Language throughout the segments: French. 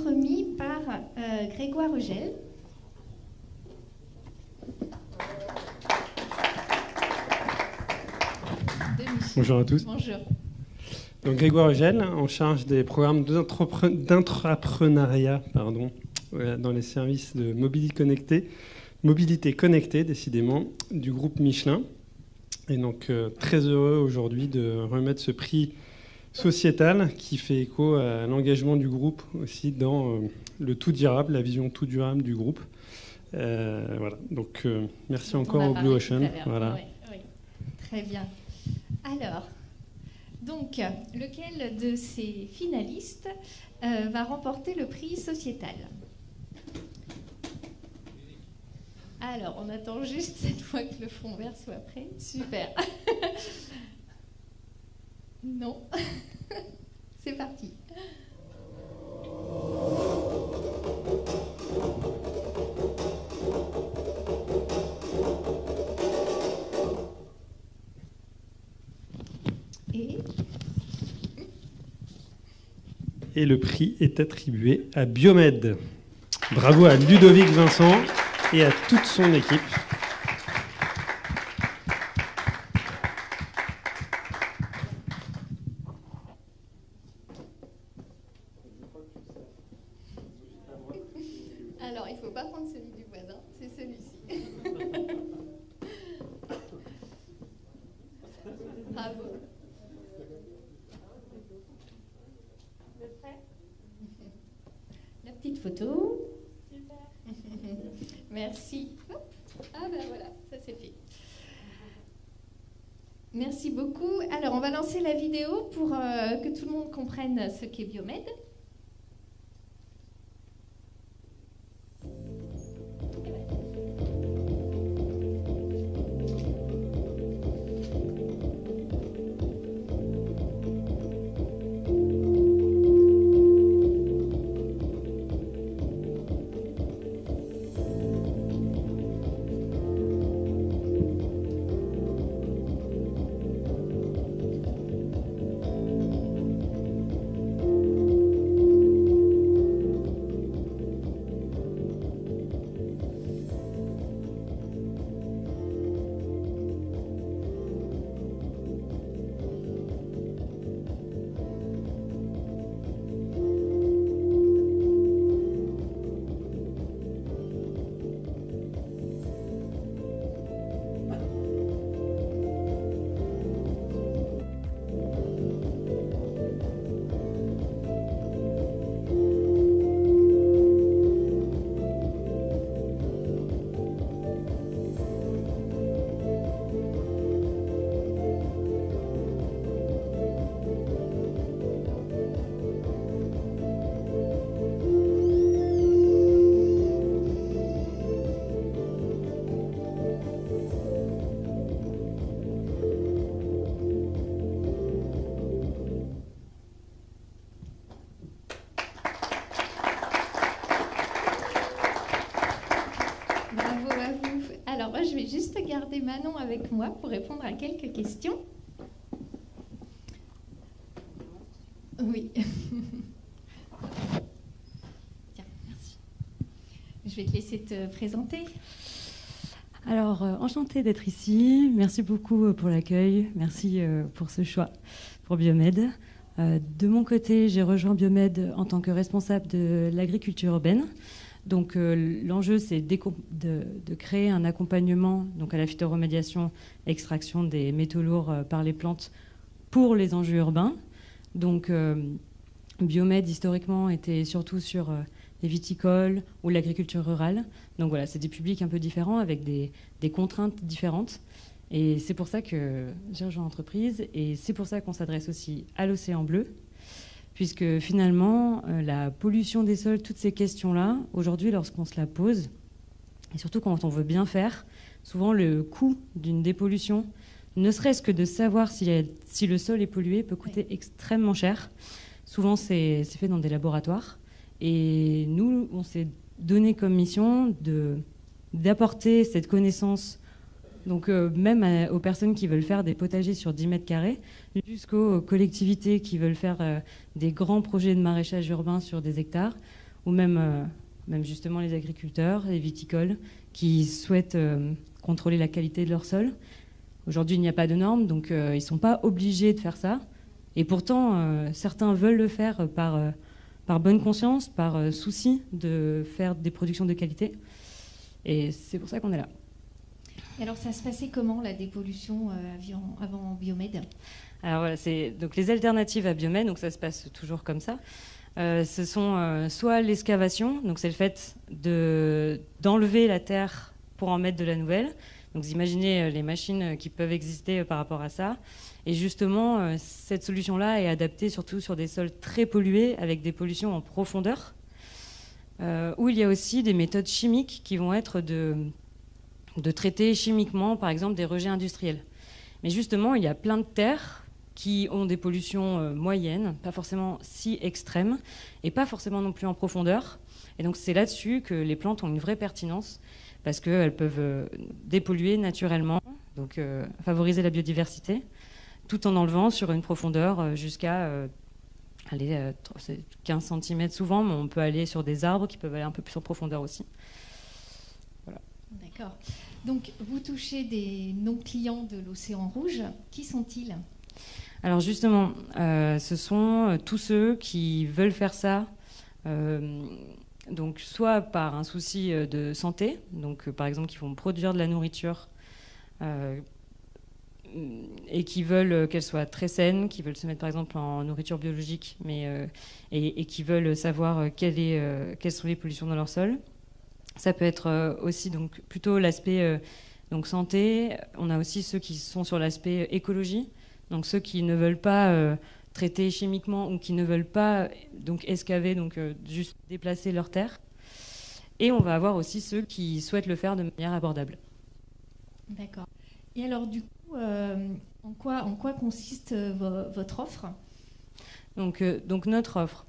remis par Grégoire Eugel. Bonjour à tous. Bonjour. Donc Grégoire Eugel, en charge des programmes d'intrapreneuriat dans les services de mobilité connectée, décidément, du groupe Michelin. Et donc très heureux aujourd'hui de remettre ce prix sociétal qui fait écho à l'engagement du groupe aussi dans le tout durable, la vision tout durable du groupe. Voilà. Donc merci encore au Blue Ocean. Voilà. Oui, oui. Très bien. Alors, donc, lequel de ces finalistes va remporter le prix sociétal? Alors, on attend juste cette fois que le fond vert soit prêt. Super. Non. C'est parti. Et le prix est attribué à Biomed. Bravo à Ludovic Vincent et à toute son équipe. Alors, il ne faut pas prendre celui du voisin, c'est celui-ci. Bravo. Vous êtes prêts? La petite photo. Super. Merci. Ah ben voilà, ça c'est fait. Merci beaucoup. Alors, on va lancer la vidéo pour que tout le monde comprenne ce qu'est Biomed. Juste garder Manon avec moi pour répondre à quelques questions. Oui. Tiens, merci. Je vais te laisser te présenter. Alors, enchantée d'être ici. Merci beaucoup pour l'accueil. Merci pour ce choix pour Biomed. De mon côté, j'ai rejoint Biomed en tant que responsable de l'agriculture urbaine. Donc l'enjeu, c'est de créer un accompagnement donc à la phytoremédiation, extraction des métaux lourds par les plantes pour les enjeux urbains. Donc Biomed, historiquement, était surtout sur les viticoles ou l'agriculture rurale. Donc voilà, c'est des publics un peu différents avec des contraintes différentes. Et c'est pour ça que j'ai rejoint l'entreprise et c'est pour ça qu'on s'adresse aussi à l'océan bleu. Puisque finalement, la pollution des sols, toutes ces questions-là, aujourd'hui, lorsqu'on se la pose, et surtout quand on veut bien faire, souvent le coût d'une dépollution, ne serait-ce que de savoir si le sol est pollué, peut coûter extrêmement cher. Souvent, c'est fait dans des laboratoires. Et nous, on s'est donné comme mission d'apporter cette connaissance donc même aux personnes qui veulent faire des potagers sur 10 mètres carrés, jusqu'aux collectivités qui veulent faire des grands projets de maraîchage urbain sur des hectares, ou même justement les agriculteurs, les viticoles, qui souhaitent contrôler la qualité de leur sol. Aujourd'hui, il n'y a pas de normes, donc ils ne sont pas obligés de faire ça. Et pourtant, certains veulent le faire par bonne conscience, par souci de faire des productions de qualité. Et c'est pour ça qu'on est là. Et alors, ça se passait comment, la dépollution avant Biomed? Alors voilà, c'est donc les alternatives à Biomed, donc ça se passe toujours comme ça. Ce sont soit l'excavation, donc c'est le fait d'enlever la terre pour en mettre de la nouvelle. Donc vous imaginez les machines qui peuvent exister par rapport à ça. Et justement, cette solution-là est adaptée surtout sur des sols très pollués, avec des pollutions en profondeur, où il y a aussi des méthodes chimiques qui vont être de traiter chimiquement, par exemple, des rejets industriels. Mais justement, il y a plein de terres qui ont des pollutions moyennes, pas forcément si extrêmes, et pas forcément non plus en profondeur. Et donc c'est là-dessus que les plantes ont une vraie pertinence, parce qu'elles peuvent dépolluer naturellement, donc favoriser la biodiversité, tout en enlevant sur une profondeur jusqu'à 15 cm souvent, mais on peut aller sur des arbres qui peuvent aller un peu plus en profondeur aussi. Voilà. D'accord. Donc vous touchez des non-clients de l'Océan Rouge. Qui sont-ils ? Alors justement, ce sont tous ceux qui veulent faire ça, donc soit par un souci de santé, donc par exemple qui vont produire de la nourriture et qui veulent qu'elle soit très saine, qui veulent se mettre par exemple en nourriture biologique, et qui veulent savoir quelles sont les pollutions dans leur sol. Ça peut être aussi donc plutôt l'aspect donc santé. On a aussi ceux qui sont sur l'aspect écologie. Donc ceux qui ne veulent pas traiter chimiquement ou qui ne veulent pas donc excaver, donc juste déplacer leur terre. Et on va avoir aussi ceux qui souhaitent le faire de manière abordable. D'accord. Et alors du coup, en quoi consiste votre offre ? Donc notre offre,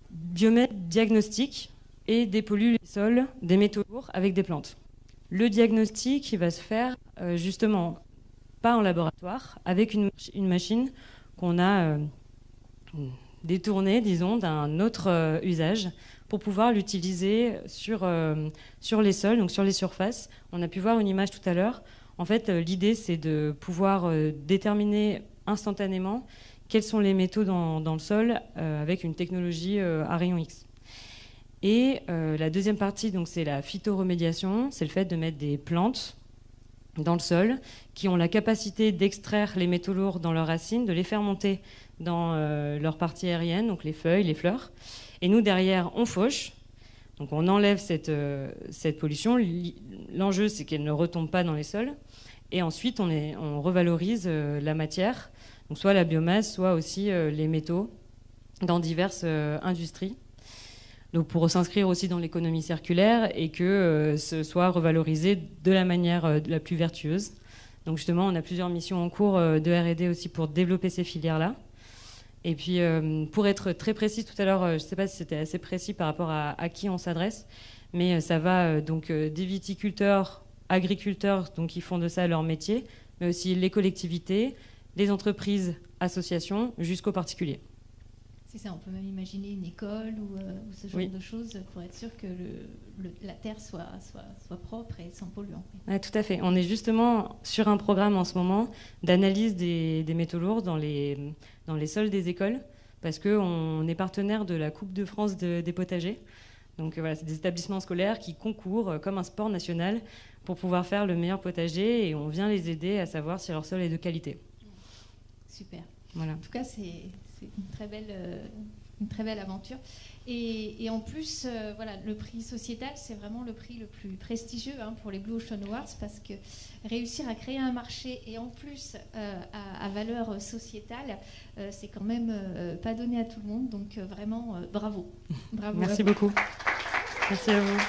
Biomed diagnostique et dépollue les sols des métaux lourds avec des plantes. Le diagnostic, il va se faire justement pas en laboratoire, avec une machine qu'on a détournée, disons, d'un autre usage pour pouvoir l'utiliser sur les sols, donc sur les surfaces. On a pu voir une image tout à l'heure. En fait, l'idée, c'est de pouvoir déterminer instantanément quels sont les métaux dans le sol avec une technologie à rayon X. Et la deuxième partie, donc, c'est la phytoremédiation, c'est le fait de mettre des plantes dans le sol, qui ont la capacité d'extraire les métaux lourds dans leurs racines, de les faire monter dans leur partie aérienne, donc les feuilles, les fleurs. Et nous, derrière, on fauche. Donc on enlève cette pollution. L'enjeu, c'est qu'elle ne retombe pas dans les sols. Et ensuite, on revalorise la matière, donc soit la biomasse, soit aussi les métaux, dans diverses industries. Donc pour s'inscrire aussi dans l'économie circulaire et que ce soit revalorisé de la manière la plus vertueuse. Donc justement, on a plusieurs missions en cours de R&D aussi pour développer ces filières-là. Et puis pour être très précis, tout à l'heure, je ne sais pas si c'était assez précis par rapport à qui on s'adresse, mais ça va donc des viticulteurs, agriculteurs, donc qui font de ça leur métier, mais aussi les collectivités, les entreprises, associations, jusqu'aux particuliers. C'est ça, on peut même imaginer une école ou ce genre de choses pour être sûr que la terre soit propre et sans polluants. Ouais, tout à fait. On est justement sur un programme en ce moment d'analyse des métaux lourds dans les sols des écoles, parce qu'on est partenaire de la Coupe de France des potagers. Donc voilà, c'est des établissements scolaires qui concourent comme un sport national pour pouvoir faire le meilleur potager, et on vient les aider à savoir si leur sol est de qualité. Super. Voilà. En tout cas, c'est une très belle aventure. Et en plus, voilà, le prix sociétal, c'est vraiment le prix le plus prestigieux pour les Blue Ocean Awards, parce que réussir à créer un marché et en plus à valeur sociétale, c'est quand même pas donné à tout le monde. Donc vraiment, bravo. Bravo. Merci beaucoup. Merci à vous.